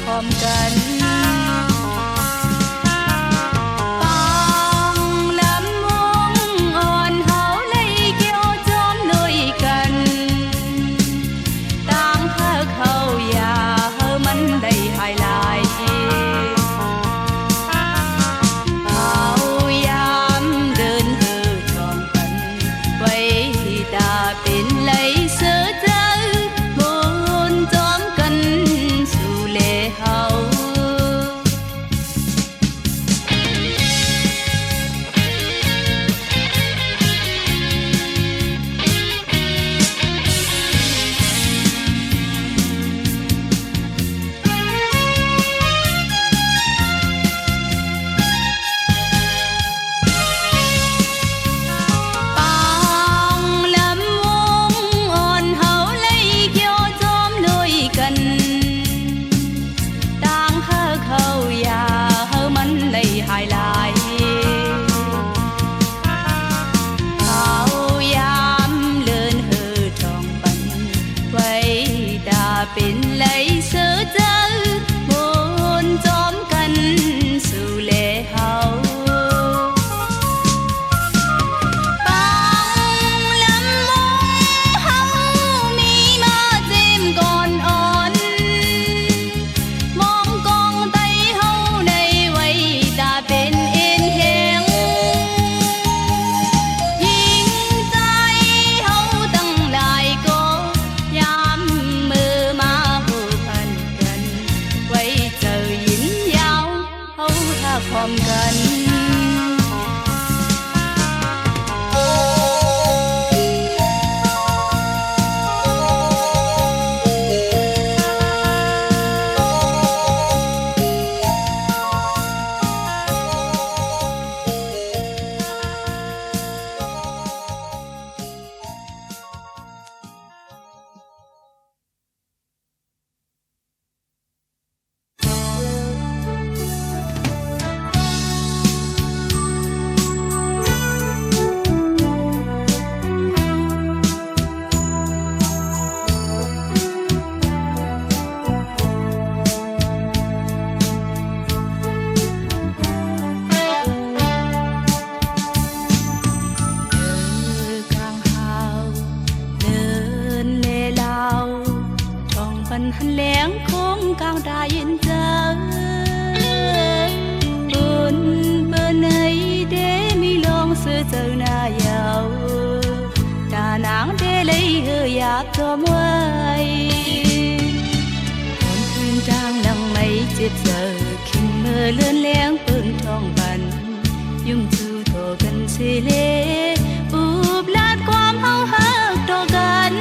พร้อมกันเป็นไรเสือเจอมนจอมกันสู่เลเฮาปังลำมงเฮามีมาเจมก่อนอ่อนมองกองไตเฮาในไว้ตาเป็นเอ็นแหงยิงใจเฮาตั้งหลายก็ยามมือพร้อมกันหันแหลงคงกลางได้ยินเจอบุญเบอร์ไหนเดมีลองเสือเจอหน้ายาวตานางเดเลยอยากจอมไว้คนคืนจางนังไม่เจ็บเจอขิงเมื่อเลื่อนแหลงปืนทองบันยุ่งจูโทกันเสเลอุบลาดความเฮาหักต่อกัน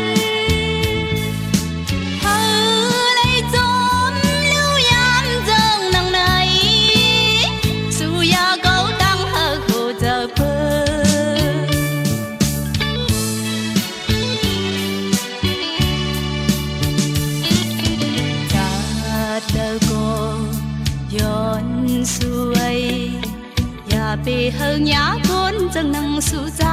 ไปเฮงยาคนจังนังสู่ใจ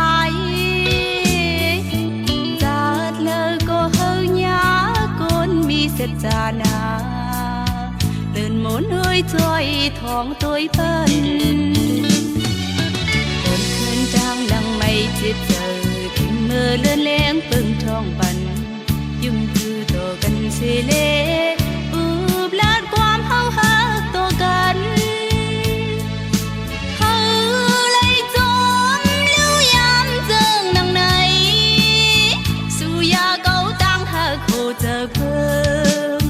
จัดเลยก็เฮงยาคนมีเสจานาเดินหมุนเอ้ยจอยทองตัวเปิ้นคนคืนจางนังไม่เจ็บเจอทิ้งมือเลื่อนแหลงปึงทองปันยุ่งคือต่อกันเสเลอุบลาดความเฮาหักต่อกันเจอเพิ่ม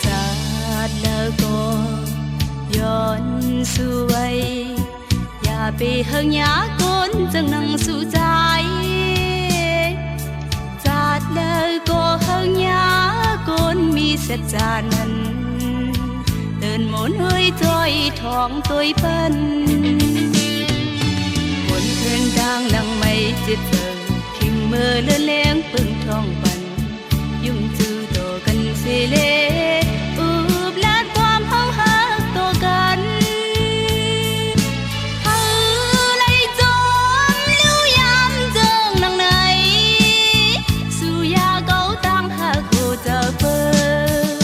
จัดแล้วก็ย้อนสวยไปเฮงยาคนจังนังสู่ใจจัดเลยก็เฮงยาคนมีเสจานั้นเดินหมุนเอ้ยจอยทองตัวเปิ้นคนคืนดังนังไม่เจ็ จิตเธอคิมเมื่อเลื่อนเลี้ยงปึงท้องปันยุ่งจือต่อกันเสเลอุบลาดความเฮาหักต่อกันเฮาไล่จอมลิ้วยามเจิงนางไหนสู่ยาเก่าตั้งหักโคจะเปิด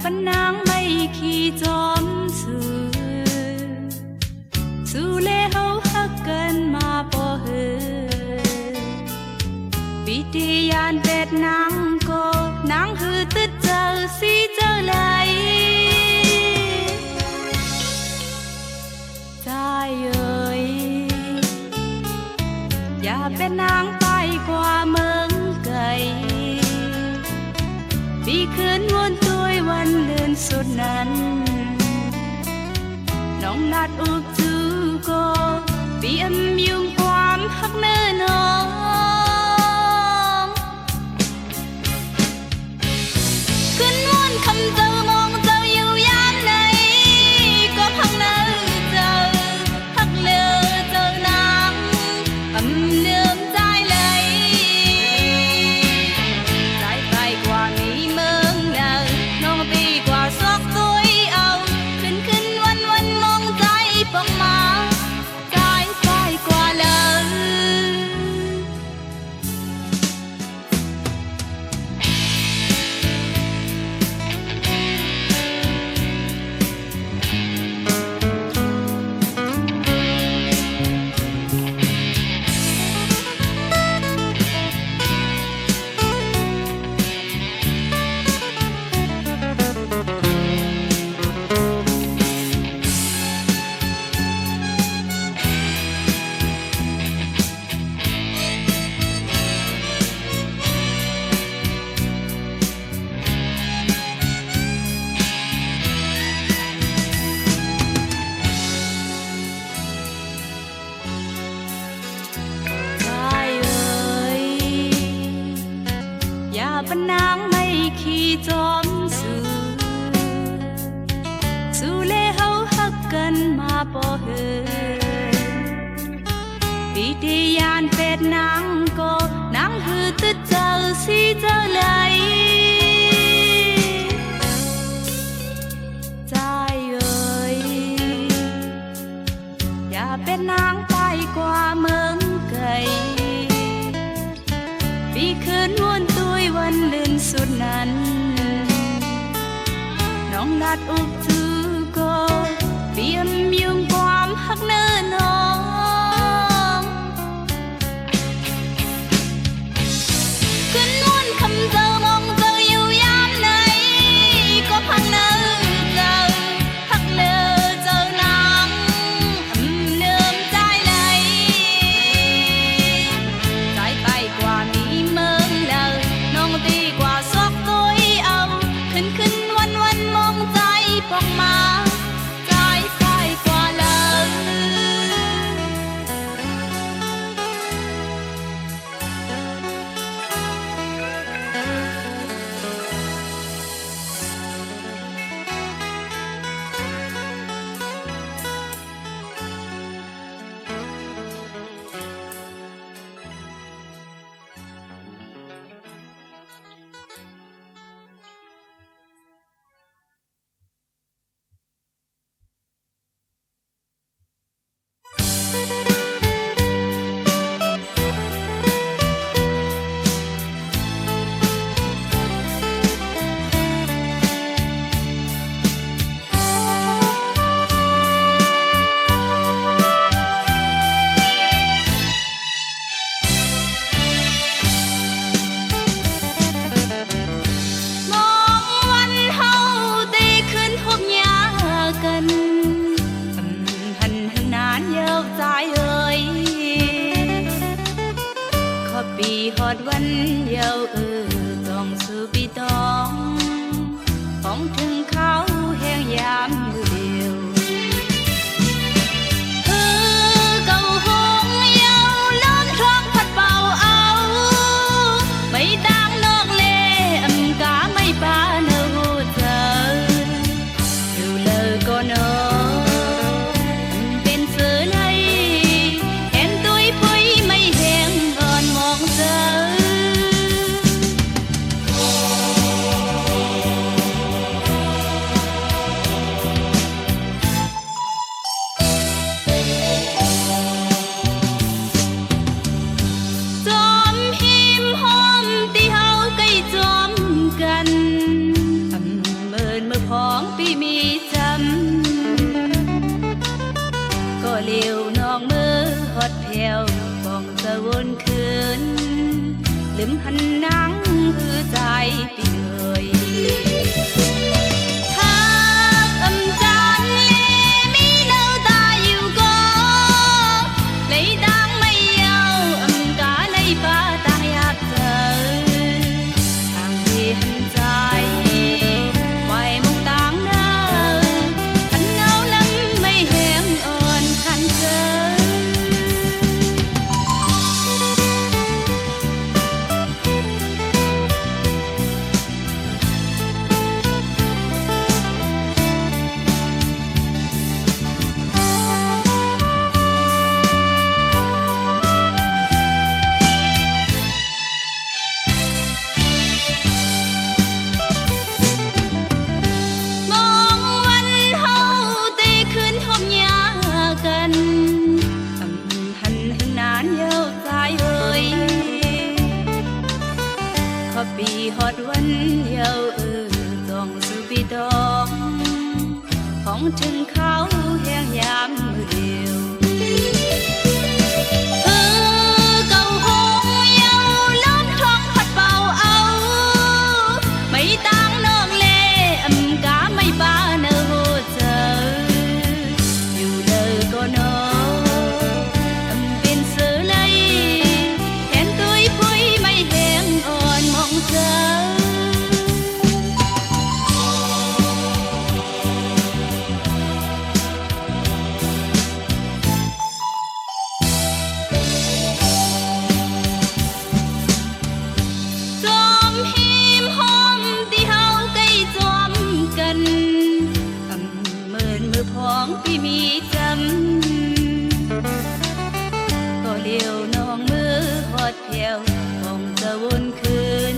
ปนนางไม่ขี้จอมสู่เลเฮาฮักกันมาบ่เฮปิติยานเป็ดนางก็นางฮือตึดเจอสิเจอไหลใจเอ่ยอย่าเป็นนางไปกว่าเมืองไกลปีคืนวนตัววันเดินสุดนั้นน้องนัดอุบจูก็ปีอมยุ่งความหักเนื้อน้องคืนวนคำเจอมองเจออยู่ยามไหนก็พังเนื้อเจอหักเลือเจอนางอำเนื่อมใจเลยใจไปกว่านี้เมืองเดินน้องปีกว่าซอกตัวเอาขึ้นวันมองใจปองมาใจไปกว่าเลยปนางไม่ขี้จอมสู่เลเฮาฮักกันมาบ่เฮปีติยานเป็ดนางก็นางฮือตึดเจอสิเจอไหลใจเอ่ยอย่าเป็นนางไปกว่าเมืองไกลปีคืนวนตัววันเลื่อนสุดนั้นน้องนัดอุบจูก็เปี่ยมยุ่งความหักเนื้อน้องขึ้นวนคำเจอมองเจออยู่ยามไหนก็พังเนื้อเจอหักเลือเจอนางเนื่อมใจเลยใจไปกว่านี้เมืองเดินน้องตีกว่าซอกตัวเอาขึ้นวันมองใจปองมาใจไปกว่าเลย đừng hành nắng hư dài vì người thác âm tràn lê mi đâu ta yêu có lấy đang mây yêu âm cá lấy ba ta hạt giờ hàng về hành dài ngoài mong tang nơ hành ngao lắm mây hẹn ơn khăn giờปีฮอดวันเยาต้องสู่ปีดองของถึงเขาแห่งยามมือเดียวเก่าหงเยาล้อมท้องพัดเป่าเอาไม่ต่างน้องเล่อำกาไม่บ้าเนอโหเจออยู่เลยก็นออำเป็นเสือเลยแทนตุ้ยพุยไม่แหงอ่อนมองเจอของพี่มีจำก็เลี้ยวน้องมือหอดเพียวมองจะวนคืน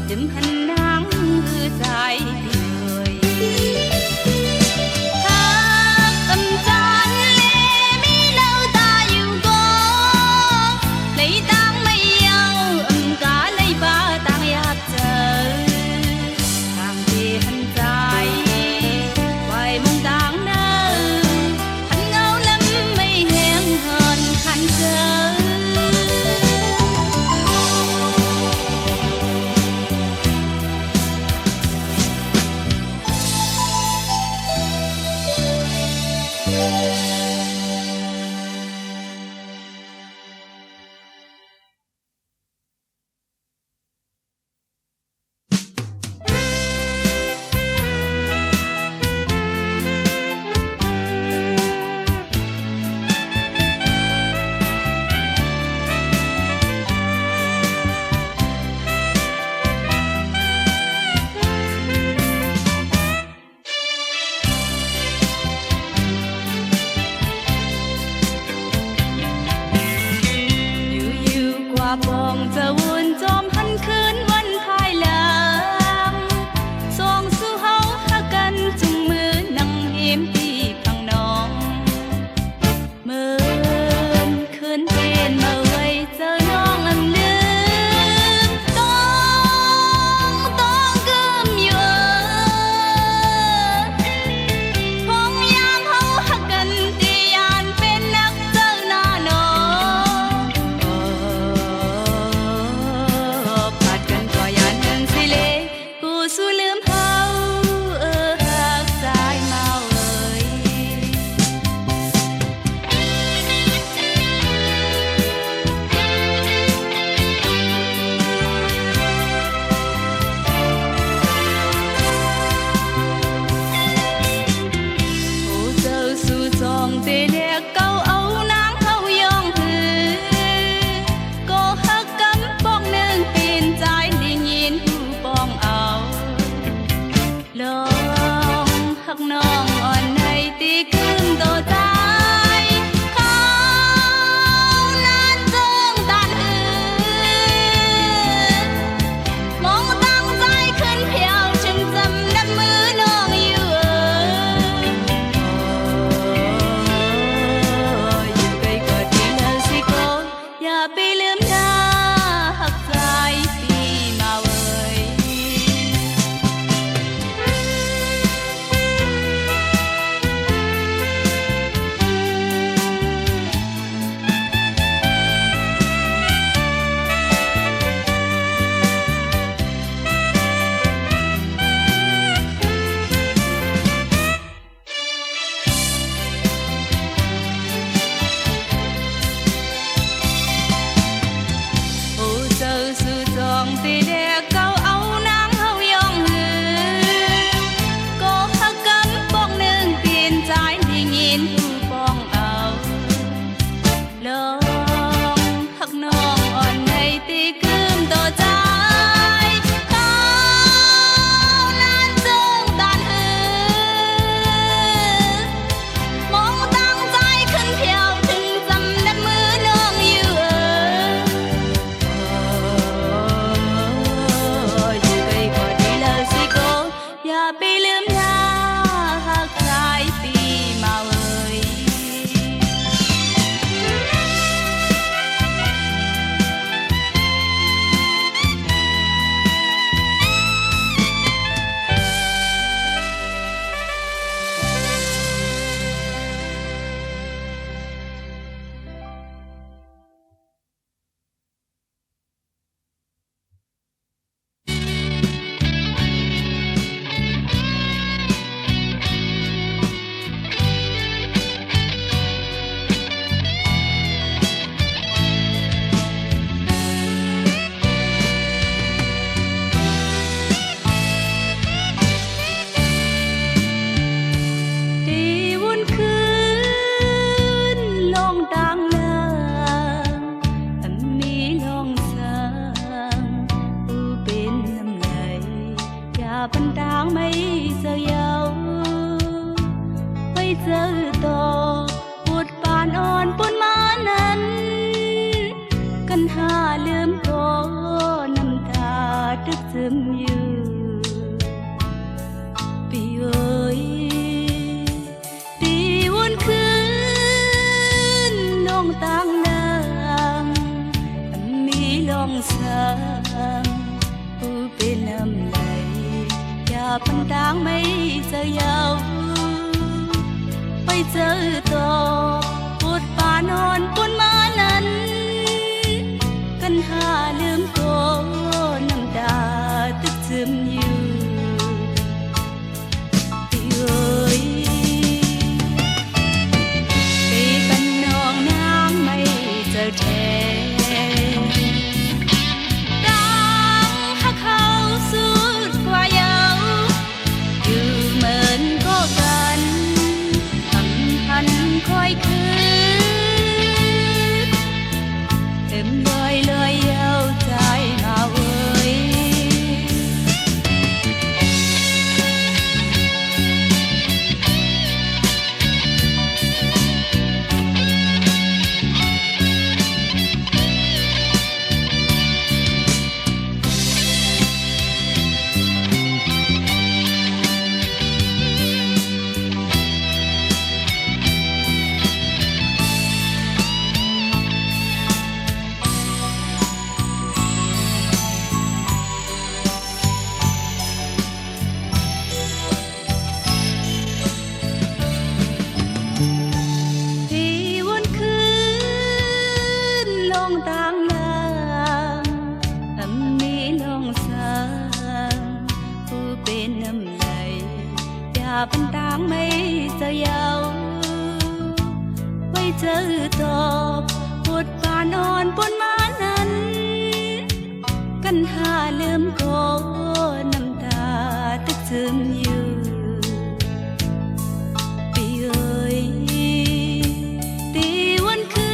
ถึงหันนางมือใจพี่เลยถ้ากำจานเลมีเล่าตาอยู่ก็เลยตั้งไม่เยาอำกาเลยบ้าตั้งอยากเจอทางที่หันใจไว้มองตา phần tháng mấy giờ yêu bây giờ to buốt bàn on buôn má năn căn hàลืม cóน้ำตาตึกซึมอยู่ปีเอ้ยปีวนคืนน้องต่างดังมีลองสางผู้เป็นน้ำไหลอย่าพันทางไม่เจอยาวไปเจอต่อปวดป่านอนปนมานั้นกันหาลืมก็น้ำตาตึกซึมอยู่พี่เอ้ยไปกันน้องนางไม่เจอแท้ดังหักเขาสุดกว่ายาวอยู่เหมือนก็กันทำพันคอยคืนเต็มเลยเย้าใจมาเว้ยต่างนางมีลองสางผู้เป็นน้ำไหลอย่าเป็นต่างไม่เจอยาวไว้เจอตอบปวดป่านอนปนมานั้นกันหาลืมก็น้ำตาตึกซึมอยู่ปีเอ้ยตีวันคื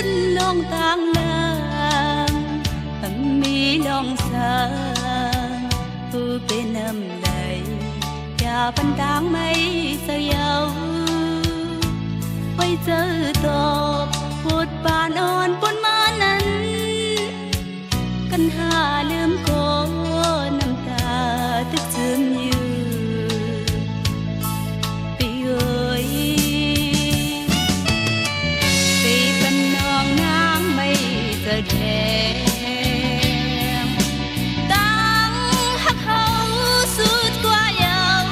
นน้องต่างนางมีลองสางผู้เป็นน้ำไหลอย่าพันทางไม่เสียวไว้เจอตอบปวดป่านอนปนมานั้นกันหาลืมก็น้ำตาตึกซึมอยู่ปีเอ้ยปีกันน้องนางไม่เจอแท้ตั้งหักเขาสุดกว่ายาว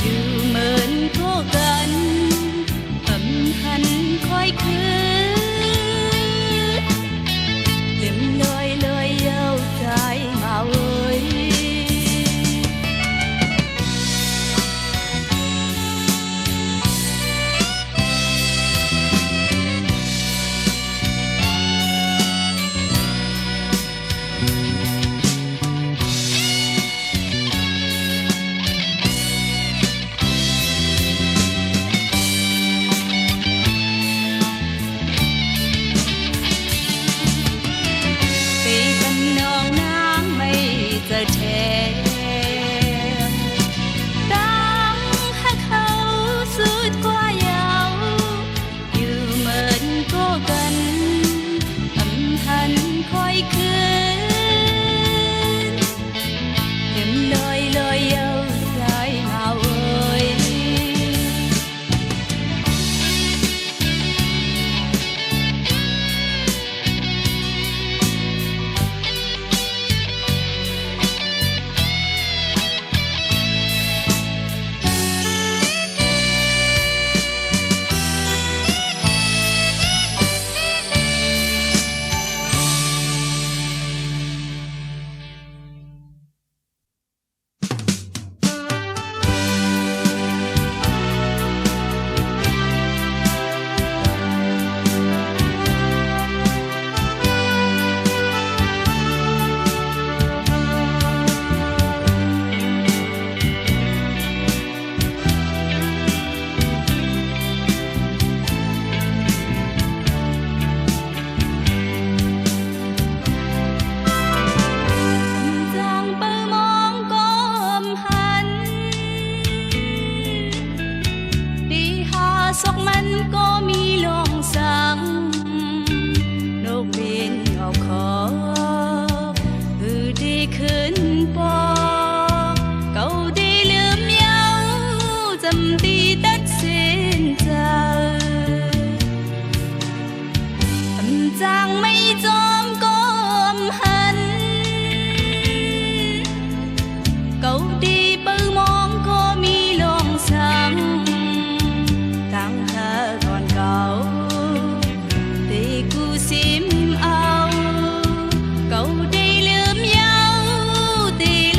อยู่เหมือนคู่กันทำหันคอยคืน khến po cầu đi lướm nhau dầm đi đất xin giờ thầm giang mây gióm có hân cầu đi bơ mong có mi lòng sáng tháng thơ còn cầu thì cu sim ao cầu đi lướm nhau thì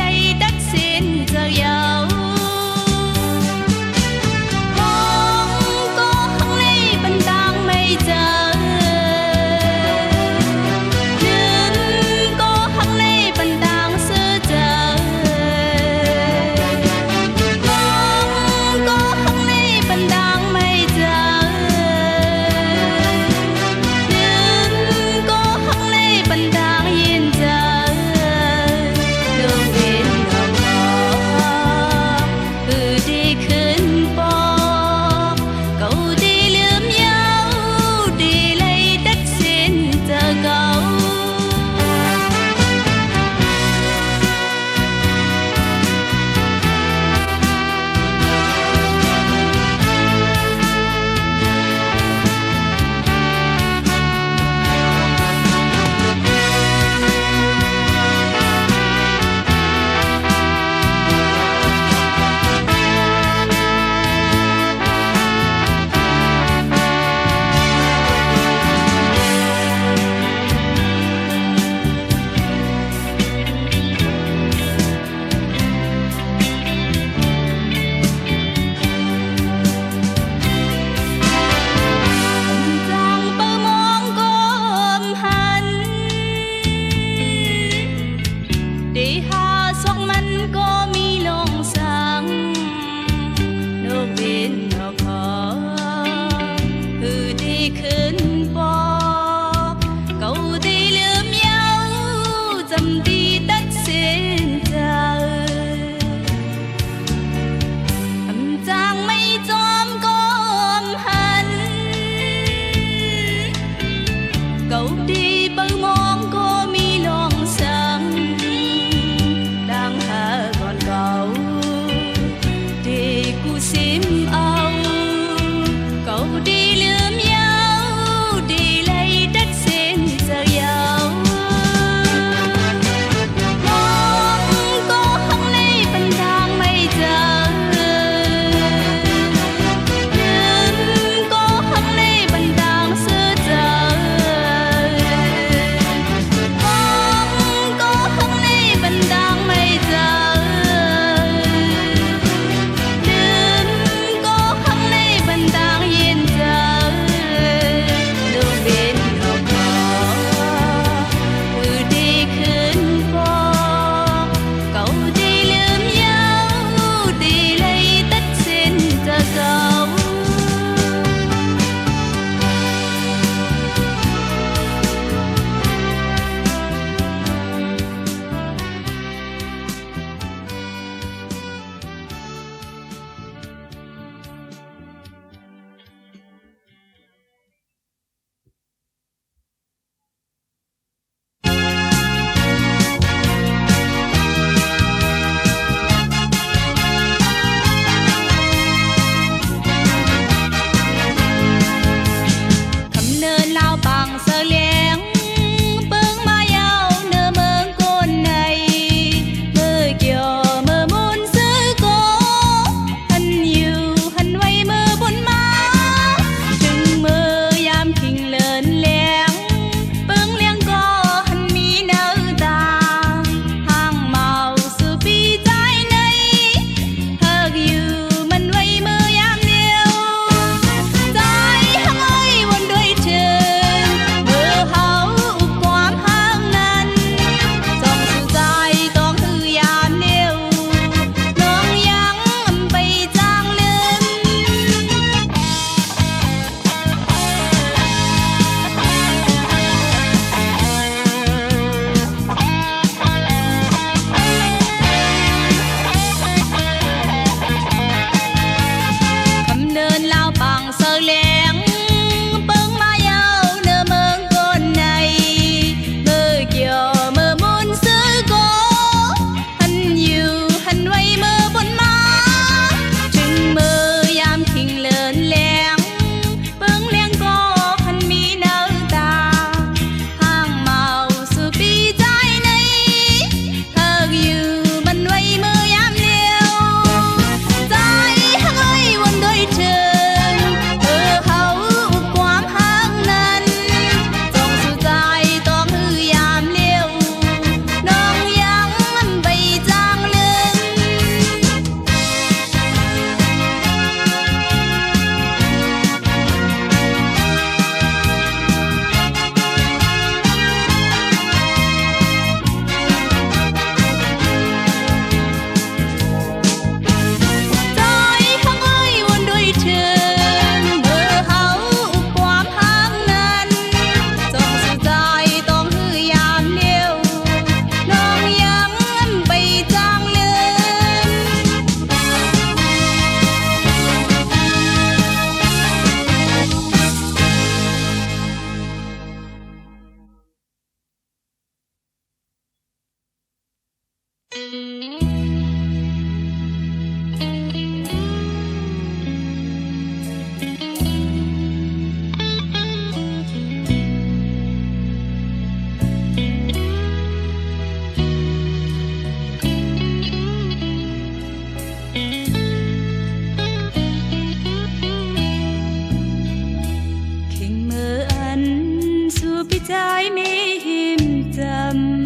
trái mi hiềm trầm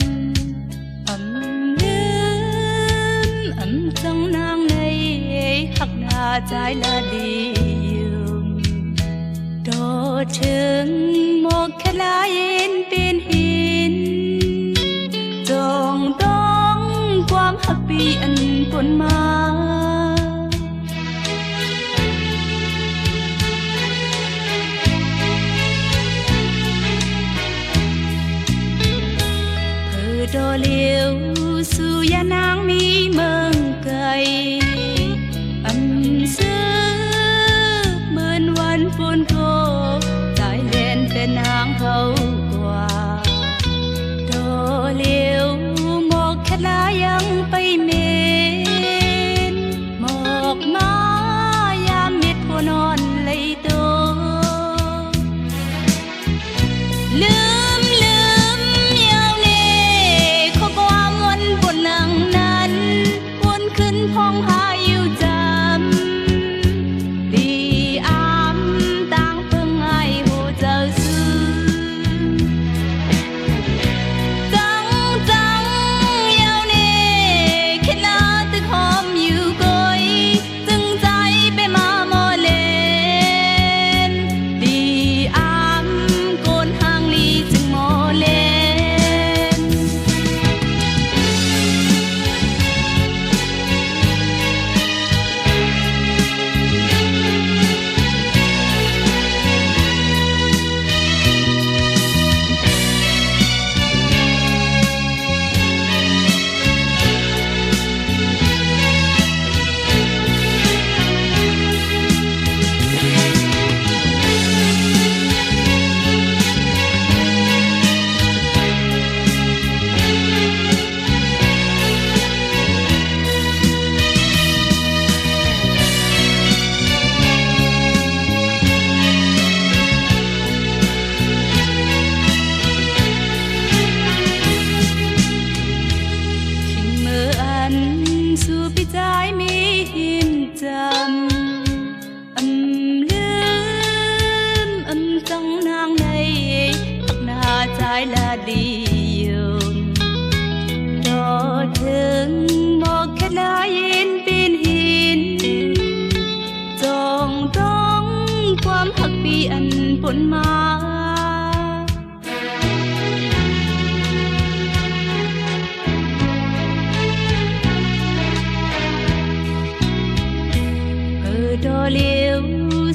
trong nang này hắc na trái là điều đo chừng một cái lá yên bên hiền dòng đong quang hắc bi ân quân ma đo liêu su ya nang mi mừng cây âm sứ mơnวันฝนโกใจเล่นเป็นนางเขากว่าดอเลียวหมอกแค่ลายังไปเมนหมอกมายามมิดพนอนเลยโตลืมยาวเน่ข้อความวันบนหลังนั้นวนขึ้นพองหาอยู่จำดีอามต่างเพิ่งไอโหเจ้าซื้อจังยาวเน่คิดลาตึกหอมอยู่ก้อยจึงใจไปมาโมเลนดีอามโกนหางลีจึงโมเลนsu bị trái mi hiền trầm trong nang này hắc na trái là điều đo chừng một cái lá yên bên hiền dòng đongความหักปีอันผลมาđo liêu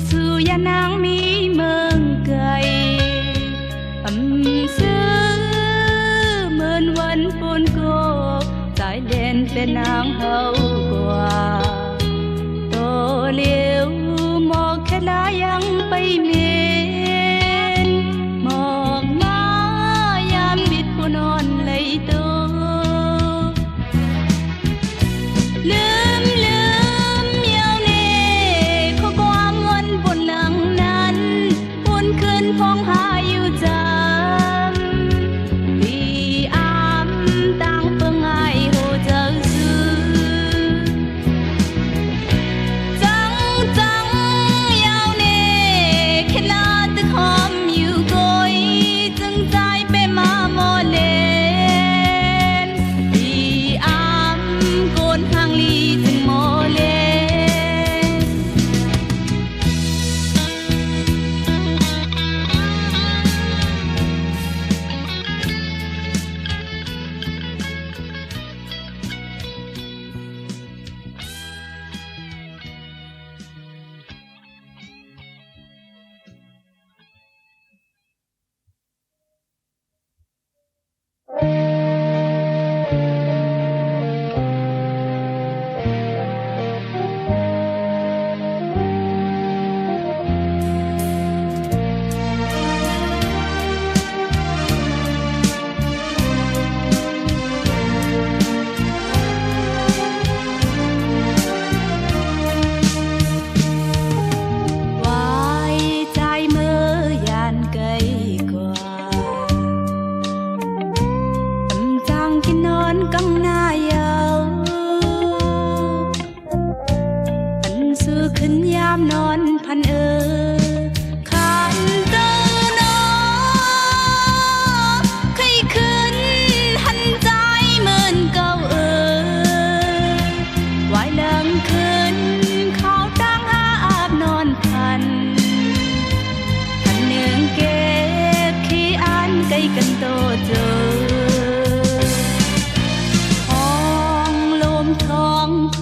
su ya nang mi mừng cây sứ mơnวันฝนโกใจเล่นเป็นนางเฮากว่าโตเลียวหมอกแค่ลายังไปเมนหมอกมายามบิดผู้นอนเลยโตลืมยาวเน่ข้อความวันบนหลังนั้นวนขึ้นพองหาอยู่จำดีอามต่างเพิ่งไอโหเจ้าซื้อ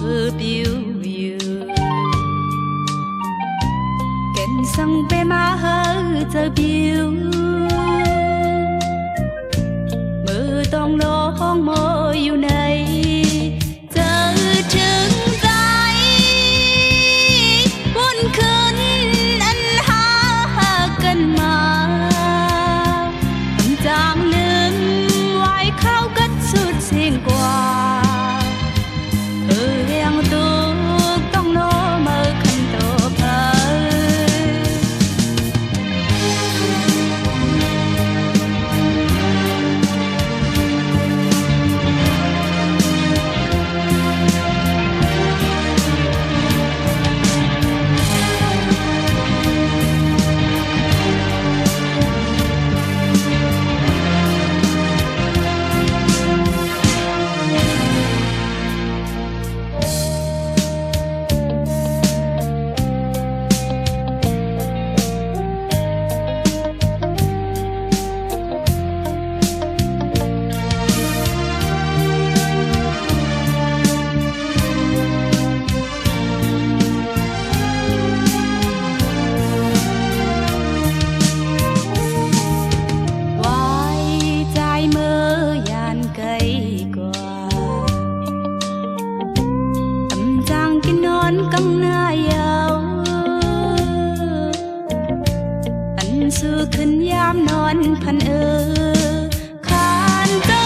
hư biểu yêu kèn sang bê má hơ giờ biểu mưa tông lô hong mơ yêu này giờ trứng tay buồn khấn anh ha cần mà giang lưng ngoài khao cất suốt xiên qua hẹn tôiต้องโนเมื่อคันโตเพอcăng nai ao anh xưa khinh yam nonพันขานเจอ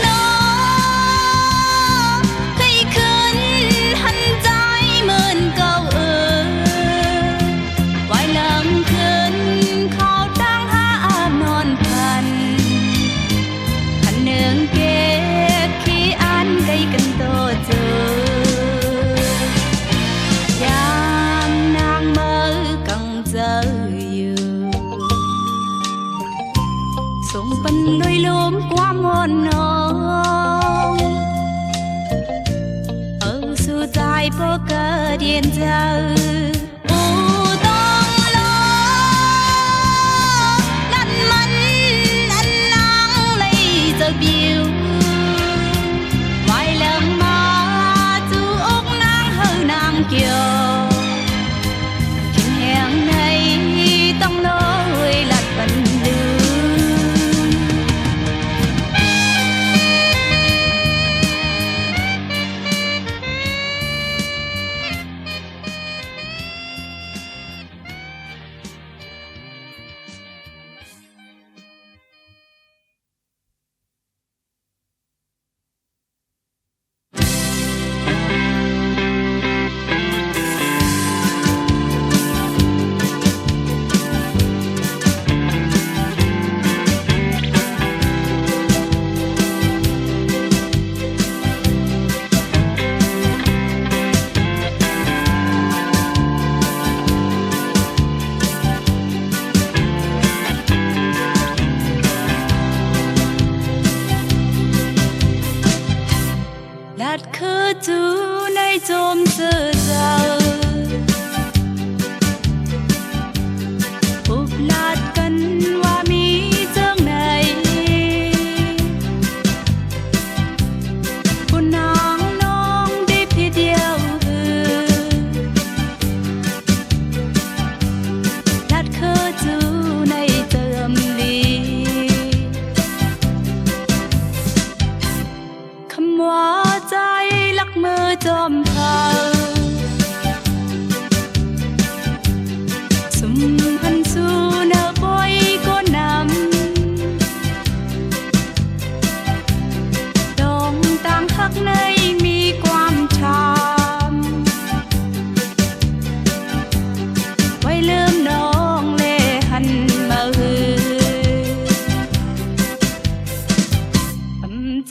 น้อให้ขึ้นหันใจเหมือนเก่าไว้หลังขึ้นเขาตั้งหาอาบนอนพันเนืองเก็บขี้อันไกลกันโตเจอphần đôi lúm qua muôn nông ở su dài bơ cơ điên giờ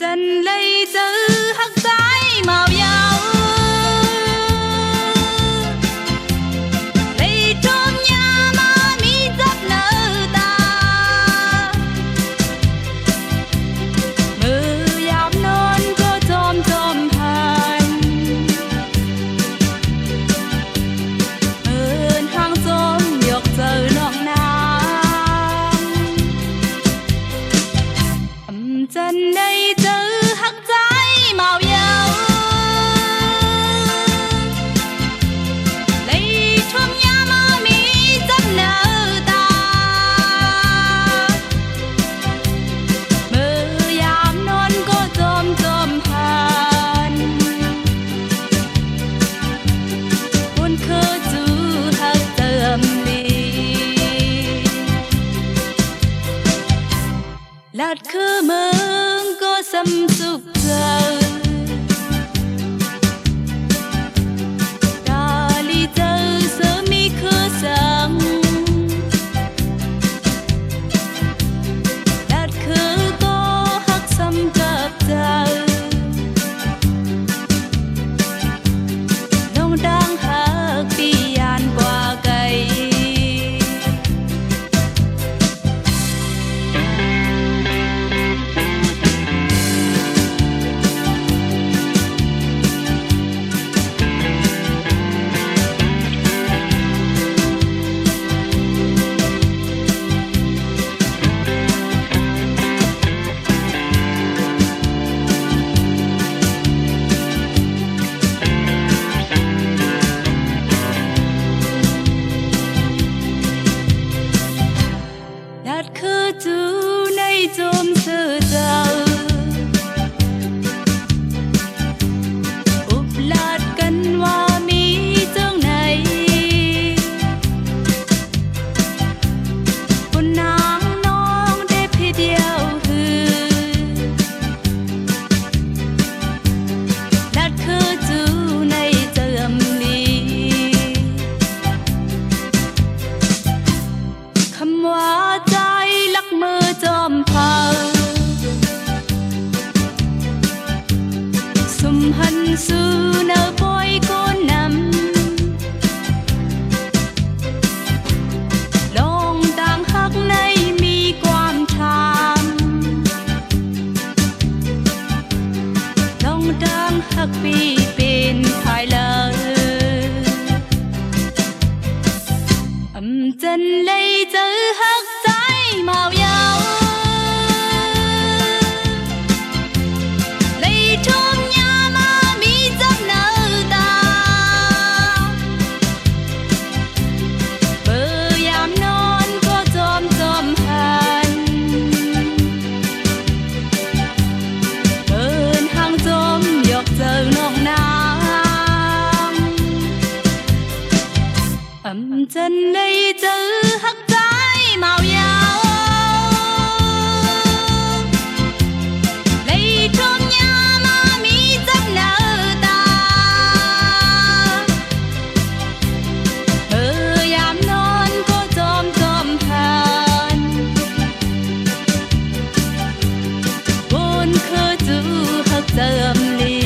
Hãy lấy giữ hắc trái màu dâu xưa nở bôi cô nằm lông tang hắc nayมีความทำลองดังหักปีเป็นภายเลย真理就黑仔冇有你衝呀媽咪執腦大เบอร์ยามนอนก็จอมหันเบินห้างจมยกเจอน้องน้ำ真理就黑仔冇有你衝呀媽咪執腦大เบอร์ยามนอนก็จอมหันบนคือจูหักเจิมลี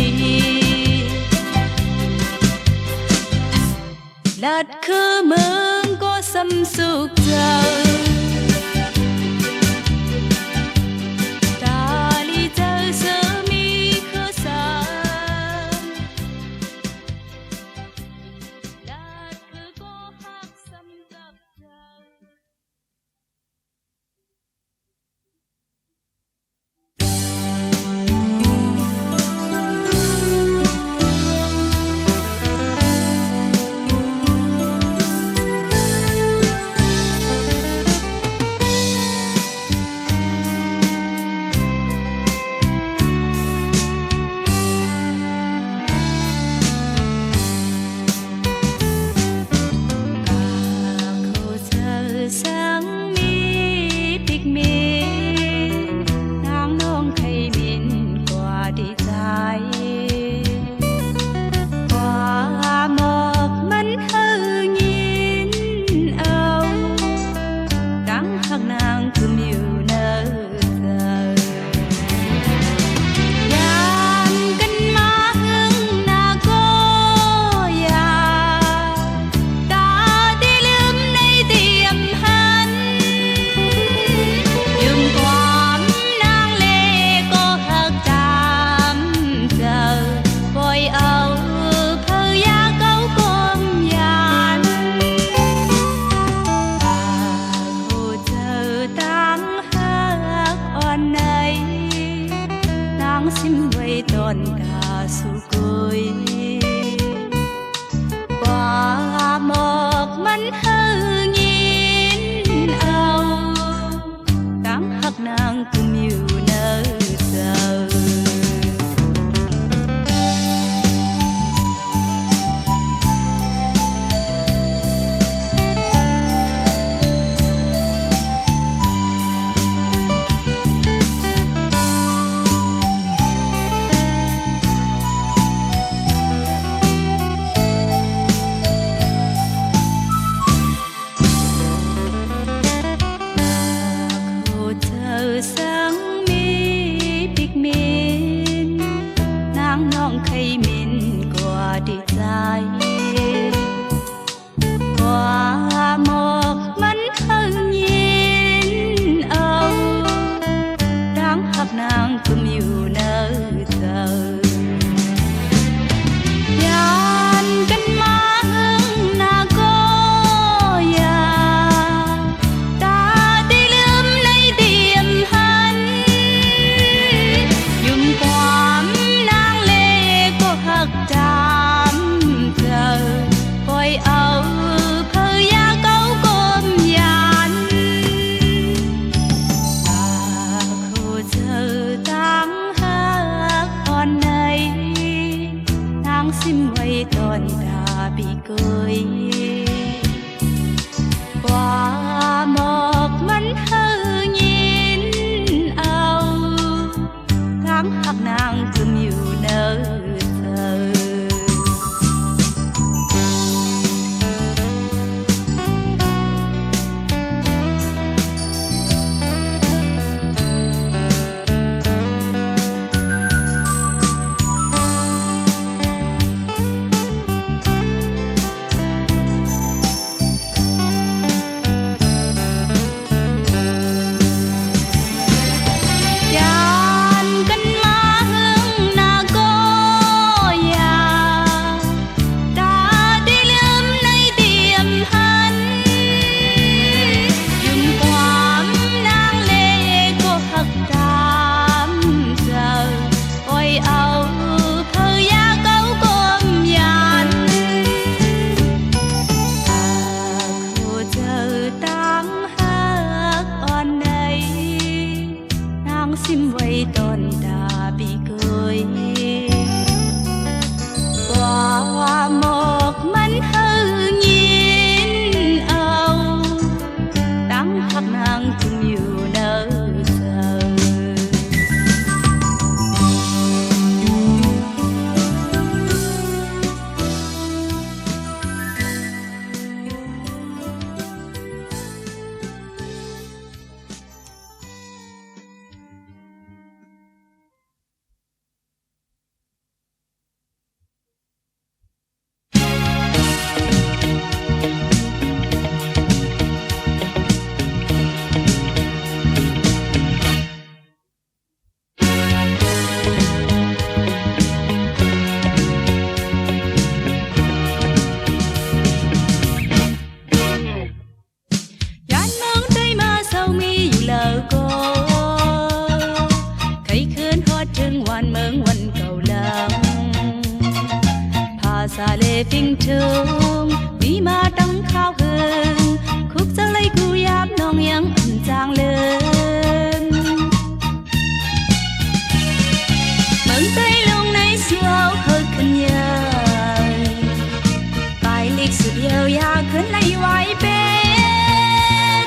lật khứ mương có xâm sục giờ ta li giờ sơ mi khứ sa lật khứ có hắc xâm tập giờ xin vây toàn cả su côi qua một mắn hư nhìn âu đáng hắc nàng cùng nhiều nơi giờ sáng mi big min nắng nong khay min qua đi dài qua một mắn hân nhìn âu đáng hấp nàng cùng nhiều nơi giờ yan cánh má hương na có xin quay toàn đã bị cười qua một mắn hư nhìn âu tháng hắc nàng cứ nhiều nơi thơ xa lệ phình trông vì mà đắng khao hương khúc giấc lấy cú yáp nong yang ẩn giang lên mừng tay lông này siêu hơi khẩn nhai bài lịch sử yêu ya khẩn lấy vài bên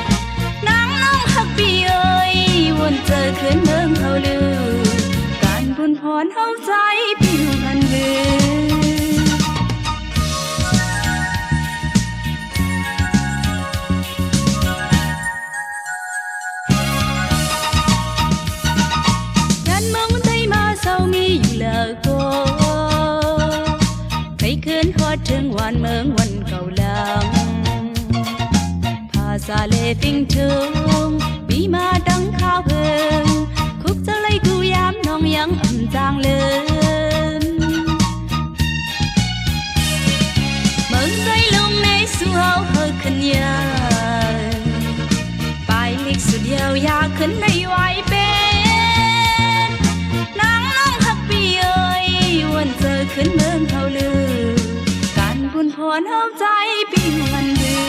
nắng nong hắc bì ơi buồn trời khẩn nương hầu lưuการบุญพรเฮาใจผิวพันเวยันมองใจมาเศร้ามีอยู่เลิกก็ใครคืนฮอดถึงวันเมืองวันเก่าลังภาษาเลฟิงถึงบีมาดังข้าวเพิงคุกจะไล่กูยามน้องยังอ่ำจางเลินเมืองใจลงในสู่เฮาเฮอขึ้นยาไปลิกสุดเดียวยาขึ้นในไว้เป็นนางน้องฮักปีเอ้ยวันเจอขึ้นเมืองเขาลือการบุญพรเฮาใจปีวันเดือ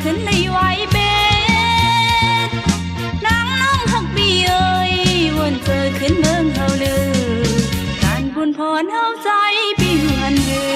ขึ้นในไว้เป็นนางน้องฮักบีเอ้ยวันเจอขึ้นเมืองเฮาลือการบุญพรเฮาใจปีวันเดือ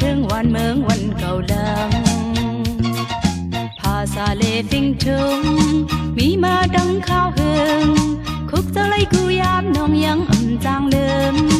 ถึงวันเมืองวันเก่าดังภาษาเลฟิงถึงมีมาดังข้าวเฮืองคุกจะไล่กูยามน้องยังอ่ำจางเลิม